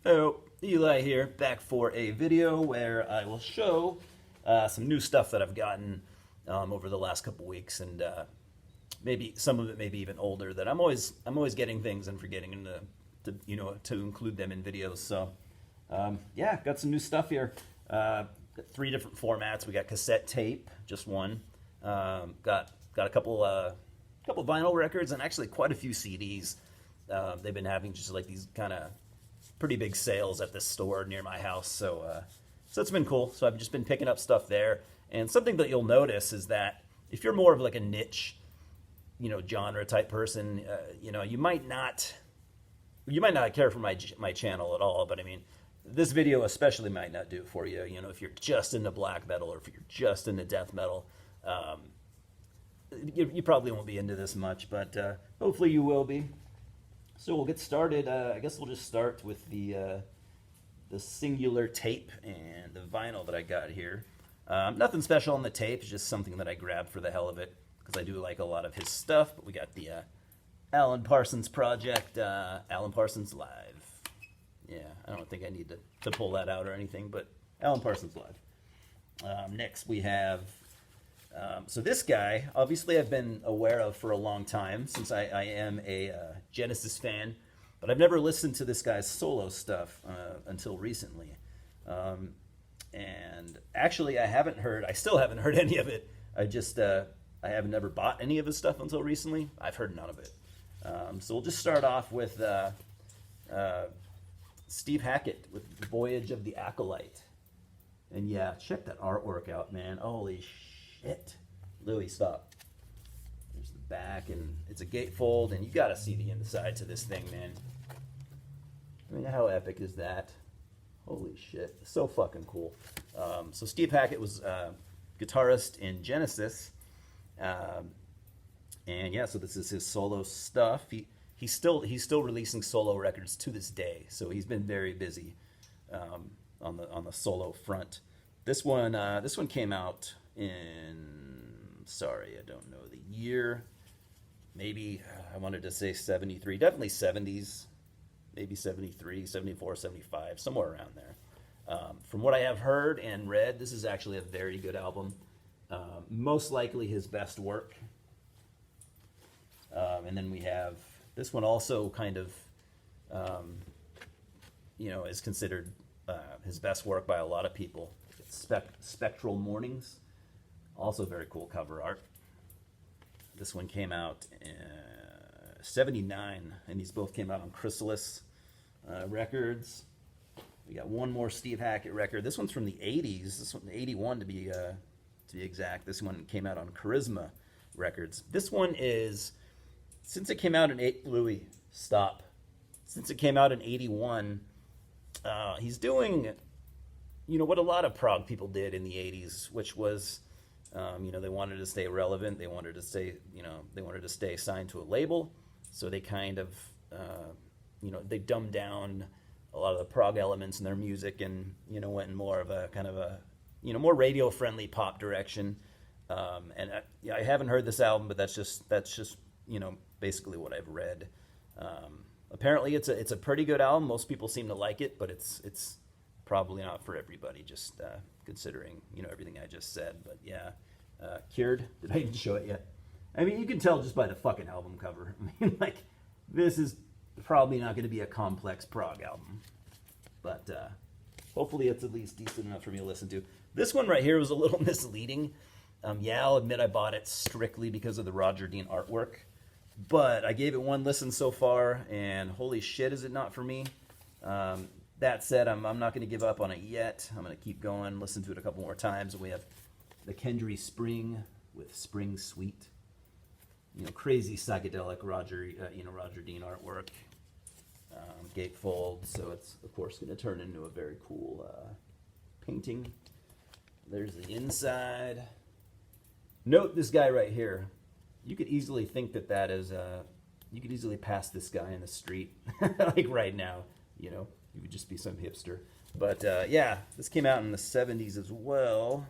Hello, Eli here, back for a video where I will show some new stuff that I've gotten over the last couple weeks, and maybe some of it maybe even older. That I'm always getting things and forgetting to include them in videos. So yeah, got some new stuff here. Got 3 different formats. We got cassette tape, just one. Got a couple vinyl records and actually quite a few CDs. They've been having just like these kind of pretty big sales at this store near my house, so it's been cool. So I've just been picking up stuff there, and something that you'll notice is that if you're more of like a niche, genre type person, you might not care for my channel at all. But I mean, this video especially might not do it for you. If you're just into black metal or if you're just into death metal, you probably won't be into this much, but hopefully you will be. So we'll get started. I guess we'll just start with the singular tape and the vinyl that I got here. Nothing special on the tape, it's just something that I grabbed for the hell of it, because I do like a lot of his stuff. But we got the Alan Parsons Project, Alan Parsons Live. Yeah, I don't think I need to pull that out or anything, but Alan Parsons Live. Next we have, so this guy, obviously I've been aware of for a long time, since I am a Genesis fan, but I've never listened to this guy's solo stuff until recently. And actually I still haven't heard any of it. I have never bought any of his stuff until recently. I've heard none of it. So we'll just start off with Steve Hackett with Voyage of the Acolyte. And yeah, check that artwork out, man. Holy shit. Louis, stop. There's the back, and it's a gatefold, and you gotta see the inside to this thing, man. I mean, how epic is that? Holy shit. So fucking cool. So Steve Hackett was a guitarist in Genesis. And yeah, so this is his solo stuff. He's still releasing solo records to this day, so he's been very busy on the solo front. This one came out in, sorry, I don't know the year. Maybe I wanted to say 73, definitely 70s, maybe 73, 74, 75, somewhere around there. From what I have heard and read, this is actually a very good album. Most likely his best work. And then we have this one, also kind of, is considered his best work by a lot of people. Spectral Mornings, also very cool cover art. This one came out in 79, and these both came out on Chrysalis Records. We got one more Steve Hackett record. This one's from the 80s. This one, 81 to be exact. This one came out on Charisma Records. This one is, since it came out in Louis, stop. Since it came out in 81, he's doing, what a lot of prog people did in the 80s, which was, they wanted to stay relevant. They wanted to stay signed to a label. So they kind of, they dumbed down a lot of the prog elements in their music, and, went in more of a kind of a, more radio-friendly pop direction. And I haven't heard this album, but that's just basically what I've read. Apparently it's a pretty good album. Most people seem to like it, but it's probably not for everybody, just considering, everything I just said. But yeah, Cured, did I even show it yet? I mean, you can tell just by the fucking album cover. I mean, like, this is probably not going to be a complex prog album, but hopefully it's at least decent enough for me to listen to. This one right here was a little misleading. Yeah, I'll admit I bought it strictly because of the Roger Dean artwork, but I gave it one listen so far, and holy shit, is it not for me. That said, I'm not going to give up on it yet. I'm going to keep going, listen to it a couple more times. And we have the Kendry Spring with Spring Sweet. Crazy psychedelic Roger Dean artwork. Gatefold, so it's, of course, going to turn into a very cool painting. There's the inside. Note this guy right here. You could easily think that is, you could easily pass this guy in the street, like right now, you would just be some hipster. But yeah, this came out in the 70s as well.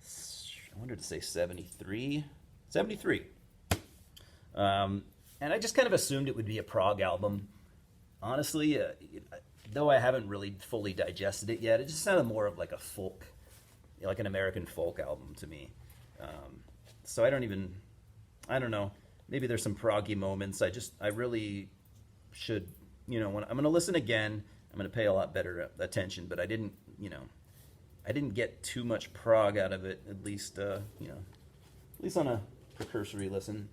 I wanted to say 73. 73. And I just kind of assumed it would be a prog album. Honestly, though I haven't really fully digested it yet, it just sounded more of like a folk, like an American folk album to me. So I don't know. Maybe there's some proggy moments. I really should, when I'm going to listen again, I'm going to pay a lot better attention, but I didn't get too much prog out of it, at least on a precursory listen.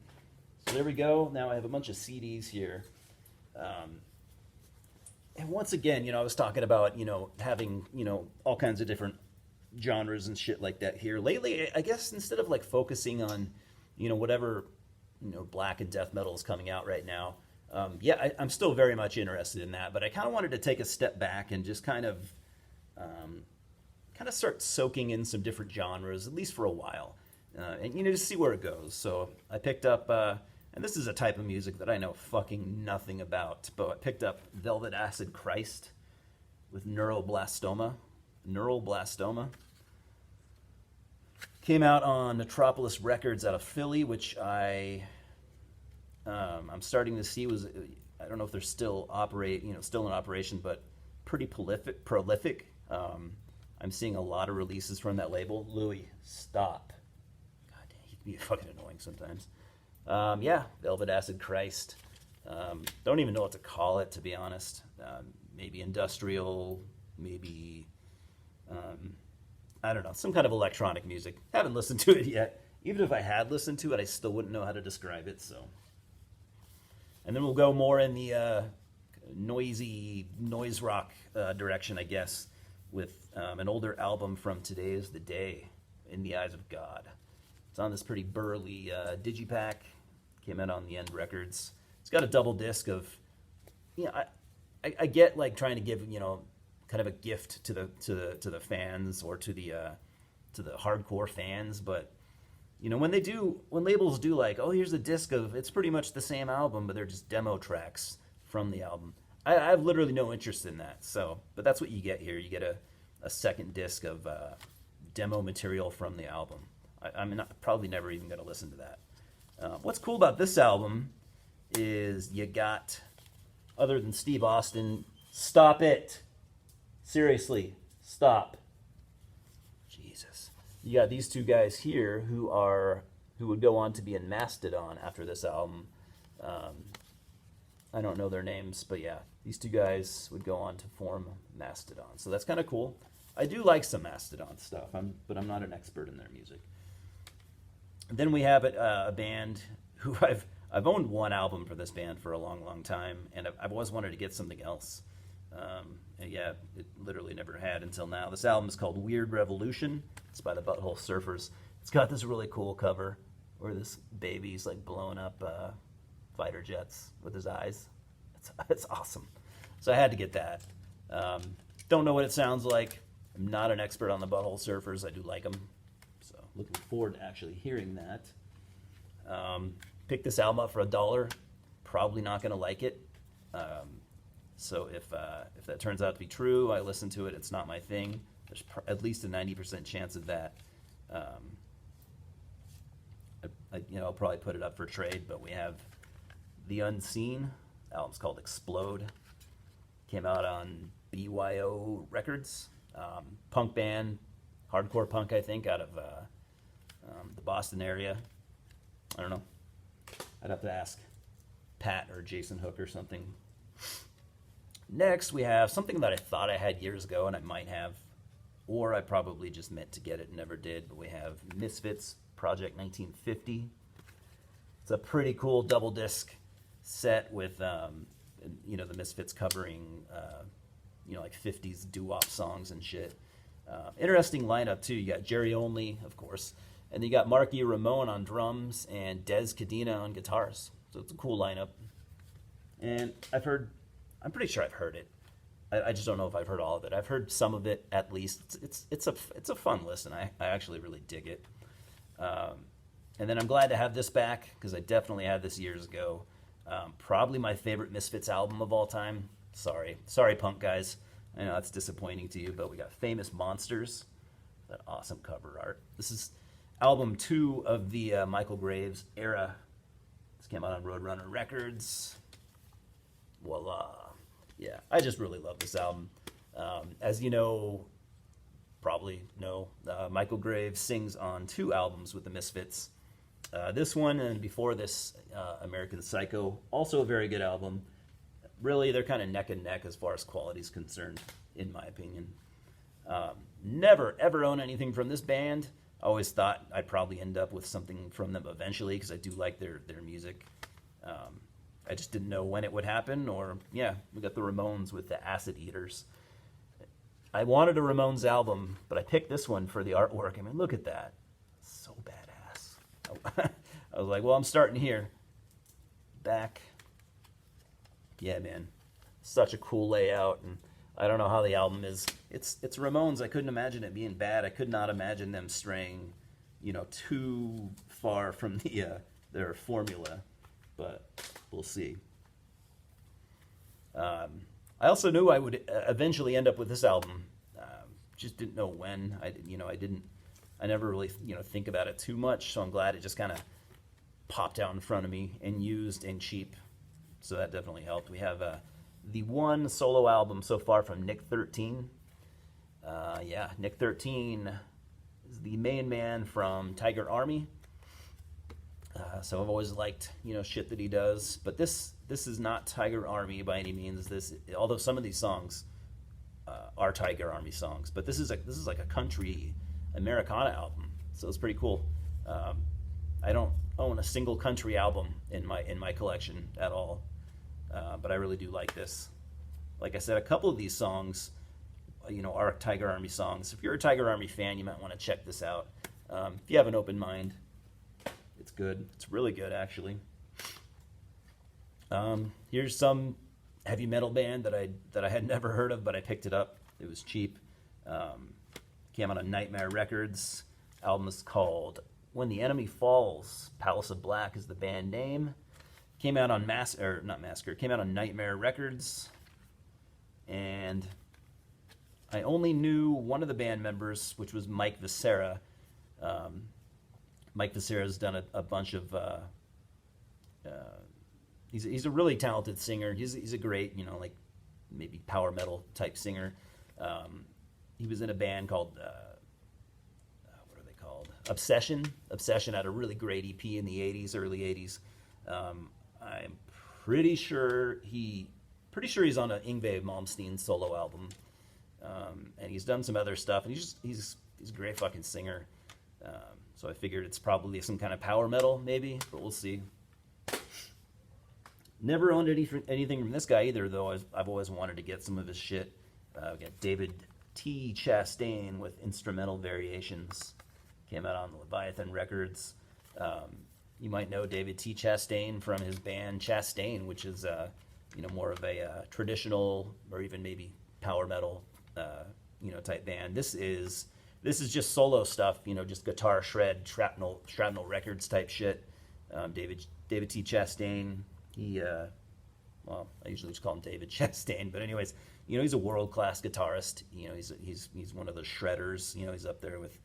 So there we go. Now I have a bunch of CDs here. And once again, I was talking about, having, all kinds of different genres and shit like that here. Lately, I guess instead of like focusing on, whatever, black and death metal is coming out right now, I'm still very much interested in that, but I kind of wanted to take a step back and just kind of start soaking in some different genres, at least for a while, and just see where it goes. So I picked up, and this is a type of music that I know fucking nothing about, but I picked up Velvet Acid Christ with Neuroblastoma. Came out on Metropolis Records out of Philly, which I'm starting to see I don't know if they're still still in operation, but pretty prolific. I'm seeing a lot of releases from that label. Louis, stop. God damn, he can be fucking annoying sometimes. Velvet Acid Christ. Don't even know what to call it, to be honest. Maybe industrial, maybe, I don't know, some kind of electronic music. Haven't listened to it yet. Even if I had listened to it, I still wouldn't know how to describe it, so. And then we'll go more in the noise rock direction, I guess, with an older album from Today Is the Day, In the Eyes of God. It's on this pretty burly digipack. Came out on the End Records. It's got a double disc of, I get like trying to give kind of a gift to the fans or to the hardcore fans, but when labels do like, oh, here's a disc of, it's pretty much the same album, but they're just demo tracks from the album. I have literally no interest in that. So, but that's what you get here. You get a second disc of demo material from the album. I'm probably never even going to listen to that. What's cool about this album is you got, other than Steve Austin, stop it. Seriously, stop. Jesus. You got these two guys here who would go on to be in Mastodon after this album. I don't know their names, but yeah, these two guys would go on to form Mastodon. So that's kind of cool. I do like some Mastodon stuff, but I'm not an expert in their music. Then we have a band who I've owned one album for this band for a long, long time, and I've always wanted to get something else. And yeah, it literally never had until now. This album is called Weird Revolution. It's by the Butthole Surfers. It's got this really cool cover where this baby's like blowing up fighter jets with his eyes. It's awesome. So I had to get that. Don't know what it sounds like. I'm not an expert on the Butthole Surfers. I do like them. So looking forward to actually hearing that. Picked this album up for $1. Probably not going to like it. So if that turns out to be true, I listen to it. It's not my thing. There's at least a 90% chance of that. I'll probably put it up for trade. But we have The Unseen. The album's called Explode. Came out on BYO Records. Punk band, hardcore punk, I think, out of the Boston area. I don't know. I'd have to ask Pat or Jason Hook or something. Next, we have something that I thought I had years ago, and I might have, or I probably just meant to get it and never did, but we have Misfits Project 1950. It's a pretty cool double disc set with, the Misfits covering, like 50s doo-wop songs and shit. Interesting lineup, too. You got Jerry Only, of course, and you got Marky Ramone on drums and Dez Cadena on guitars. So it's a cool lineup. And I'm pretty sure I've heard it. I just don't know if I've heard all of it. I've heard some of it at least. It's a fun listen. I actually really dig it. And then I'm glad to have this back because I definitely had this years ago. Probably my favorite Misfits album of all time. Sorry, punk guys. I know that's disappointing to you, but we got Famous Monsters. That awesome cover art. This is album 2 of the Michael Graves era. This came out on Roadrunner Records. Voila. Yeah, I just really love this album. As you know, probably know, Michael Graves sings on 2 albums with the Misfits. This one and before this, American Psycho, also a very good album. Really, they're kind of neck and neck as far as quality is concerned, in my opinion. Never, ever own anything from this band. I always thought I'd probably end up with something from them eventually because I do like their music. I just didn't know when it would happen, or, yeah, we got the Ramones with the Acid Eaters. I wanted a Ramones album, but I picked this one for the artwork. I mean, look at that. So badass. I was like, well, I'm starting here. Back. Yeah, man. Such a cool layout, and I don't know how the album is. It's Ramones. I couldn't imagine it being bad. I could not imagine them straying, too far from their formula, but we'll see. I also knew I would eventually end up with this album. Just didn't know when. I never really, think about it too much. So I'm glad it just kind of popped out in front of me and used and cheap. So that definitely helped. We have the one solo album so far from Nick 13. Nick 13 is the main man from Tiger Army. So I've always liked, shit that he does. But this is not Tiger Army by any means. Although some of these songs are Tiger Army songs, but this is like a country Americana album. So it's pretty cool. I don't own a single country album in my collection at all, but I really do like this. Like I said, a couple of these songs, are Tiger Army songs. If you're a Tiger Army fan, you might want to check this out. If you have an open mind. It's good. It's really good, actually. Here's some heavy metal band that I had never heard of, but I picked it up. It was cheap. Came out on Nightmare Records. Album is called When the Enemy Falls. Palace of Black is the band name. Came out on Came out on Nightmare Records. And I only knew one of the band members, which was Mike Viscera. Mike Viscera's done a bunch of. He's a really talented singer. He's a great, like maybe power metal type singer. He was in a band called what are they called? Obsession. Obsession had a really great EP in the early '80s. I'm pretty sure he's on an Yngwie Malmsteen solo album, and he's done some other stuff. And he's a great fucking singer. So I figured it's probably some kind of power metal, maybe, but we'll see. Never owned anything from this guy either, though. I've always wanted to get some of his shit. We got David T. Chastain with Instrumental Variations. Came out on Leviathan Records. You might know David T. Chastain from his band Chastain, which is more of a traditional or even maybe power metal type band. This is just solo stuff, just guitar shred, shrapnel records type shit. David T. Chastain, I usually just call him David Chastain, but anyways, he's a world-class guitarist. He's one of the shredders. He's up there with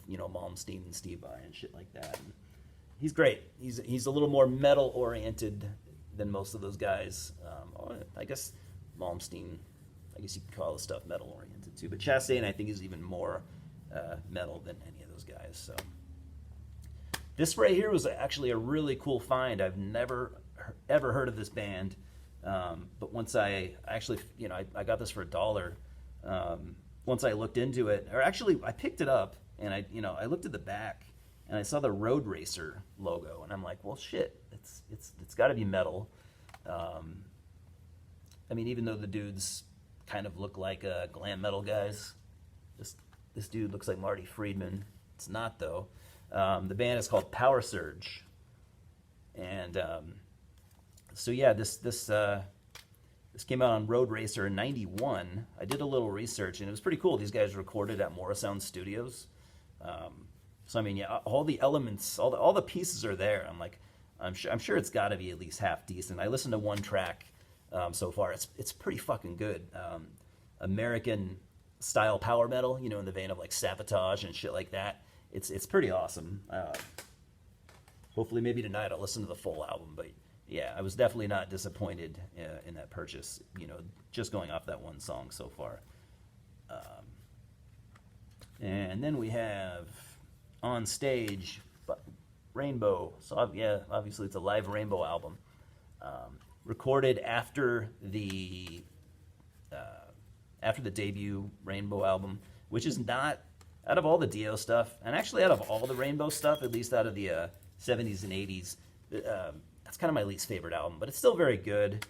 Malmsteen and Steve Vai and shit like that. And he's great. He's a little more metal-oriented than most of those guys. I guess Malmsteen, you could call his stuff metal-oriented too, but Chastain, I think, is even more metal than any of those guys. So this right here was actually a really cool find. I've never ever heard of this band, but once I actually, I got this for $1. Once I looked into it, or actually I picked it up and I looked at the back and I saw the Road Racer logo and I'm like, well, shit, it's got to be metal. Even though the dudes kind of look like glam metal guys, this dude looks like Marty Friedman. It's not, though. The band is called Power Surge. And so yeah, this came out on Road Racer in '91. I did a little research, and it was pretty cool. These guys recorded at Morrisound Studios. All the elements, all the pieces are there. I'm sure it's got to be at least half decent. I listened to one track so far. It's pretty fucking good. American style power metal, in the vein of like Sabotage and shit like that. It's pretty awesome. Hopefully maybe tonight I'll listen to the full album, but yeah, I was definitely not disappointed in that purchase. Just going off that one song so far. And then we have on stage Rainbow. So yeah, obviously it's a live Rainbow album, recorded after the debut Rainbow album, which is not, out of all the Dio stuff, and actually out of all the Rainbow stuff, at least out of the 70s and 80s, that's kind of my least favorite album, but it's still very good.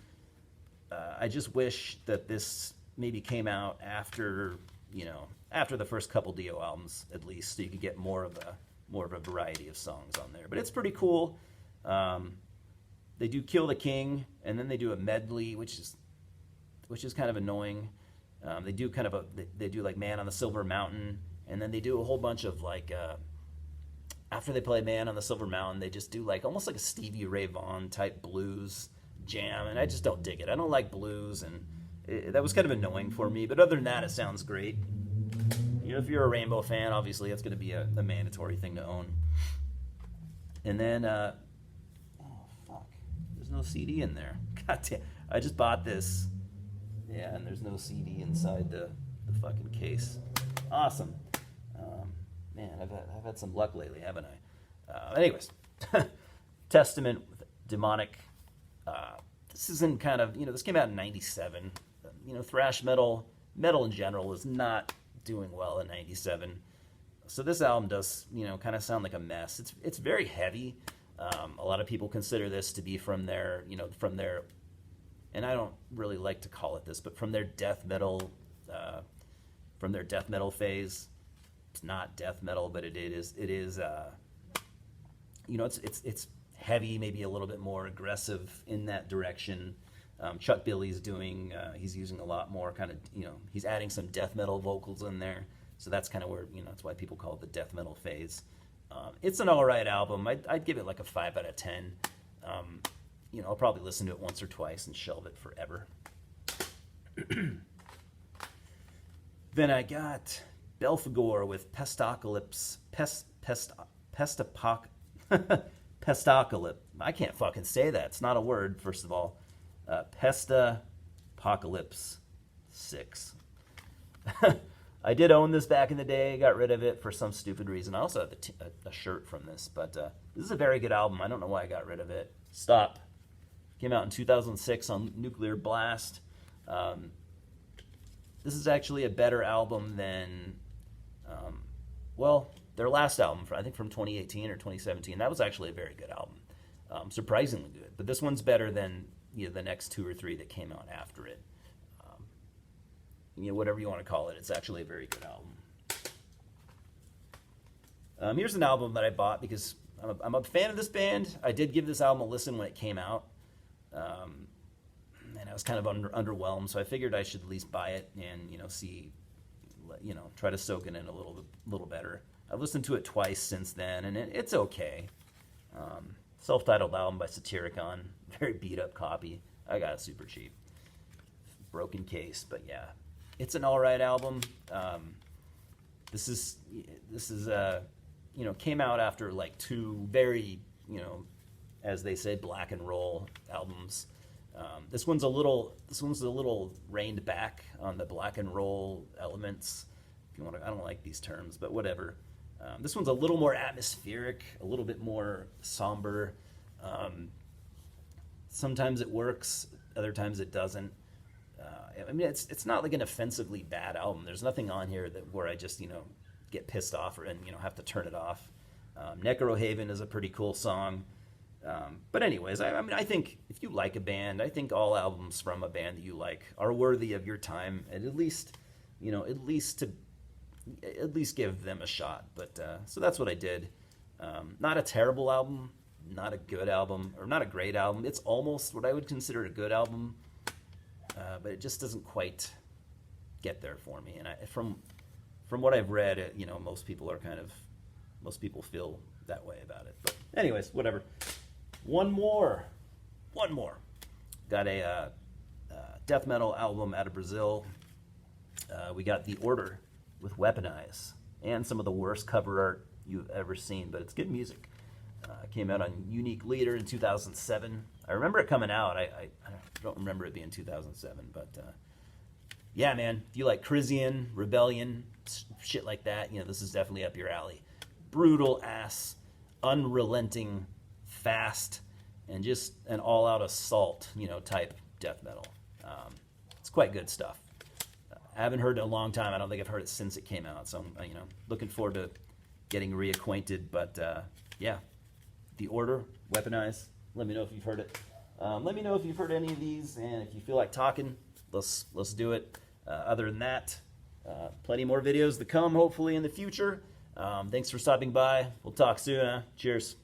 I just wish that this maybe came out after the first couple Dio albums, at least, so you could get more of a variety of songs on there. But it's pretty cool. They do Kill the King, and then they do a medley, which is kind of annoying. They do they do like Man on the Silver Mountain, and then they do a whole bunch of like after they play Man on the Silver Mountain, they just do like almost like a Stevie Ray Vaughan type blues jam, and I just don't dig it. I don't like blues, and that was kind of annoying for me. But other than that, it sounds great. If you're a Rainbow fan, obviously that's going to be a mandatory thing to own. And then, oh fuck, there's no CD in there. God damn, I just bought this. Yeah, and there's no CD inside the fucking case. Awesome. Man, I've had some luck lately, haven't I? Anyways, Testament with Demonic. This isn't kind of, this came out in '97. Thrash metal in general is not doing well in '97. So this album does, kind of sound like a mess. It's very heavy. A lot of people consider this to be from their, and I don't really like to call it this, but from their death metal phase. It's not death metal, but it is. It's heavy, maybe a little bit more aggressive in that direction. Chuck Billy's doing, he's using a lot more kind of, he's adding some death metal vocals in there. So that's kind of where, that's why people call it the death metal phase. It's an all right album. I'd give it like a 5 out of 10. I'll probably listen to it once or twice and shelve it forever. Then I got Belphegor with Pestacalypse. Pestacalypse. I can't fucking say that. It's not a word, first of all. Pestacalypse 6. I did own this back in the day. Got rid of it for some stupid reason. I also have a shirt from this, but this is a very good album. I don't know why I got rid of it. Stop. Came out in 2006 on Nuclear Blast. This is actually a better album than, their last album, I think from 2018 or 2017. That was actually a very good album. Surprisingly good. But this one's better than the next 2 or 3 that came out after it. Whatever you want to call it, it's actually a very good album. Here's an album that I bought because I'm a fan of this band. I did give this album a listen when it came out. And I was kind of underwhelmed, so I figured I should at least buy it and, see, try to soak it in a little better. I've listened to it twice since then, and it's okay. Self-titled album by Satyricon. Very beat-up copy. I got it super cheap. Broken case, but yeah. It's an all-right album. This is came out after like 2 very, as they say, black and roll albums. This one's a little reined back on the black and roll elements. If you want to, I don't like these terms, but whatever. This one's a little more atmospheric, a little bit more somber. Sometimes it works, other times it doesn't. It's not like an offensively bad album. There's nothing on here where I just get pissed off and have to turn it off. Necrohaven is a pretty cool song. But anyways, I think if you like a band, I think all albums from a band that you like are worthy of your time, and at least give them a shot. But so that's what I did. Not a terrible album, not a good album, or not a great album. It's almost what I would consider a good album, but it just doesn't quite get there for me. And from what I've read, most people feel that way about it. But anyways, whatever. One more. Got a death metal album out of Brazil. We got The Order with Weaponize, and some of the worst cover art you've ever seen, but it's good music. Came out on Unique Leader in 2007. I remember it coming out. I don't remember it being 2007, but yeah, man, if you like Crisian, Rebellion, shit like that, you know, this is definitely up your alley. Brutal ass, unrelenting, fast, and just an all-out assault, you know, type death metal. It's quite good stuff. I haven't heard it in a long time. I don't think I've heard it since it came out, so I'm, you know, looking forward to getting reacquainted. But yeah, The Order, Weaponize. Let me know if you've heard it. Let me know if you've heard any of these, and if you feel like talking, let's do it. Other than that, plenty more videos to come, hopefully in the future. Thanks for stopping by. We'll talk soon. Cheers.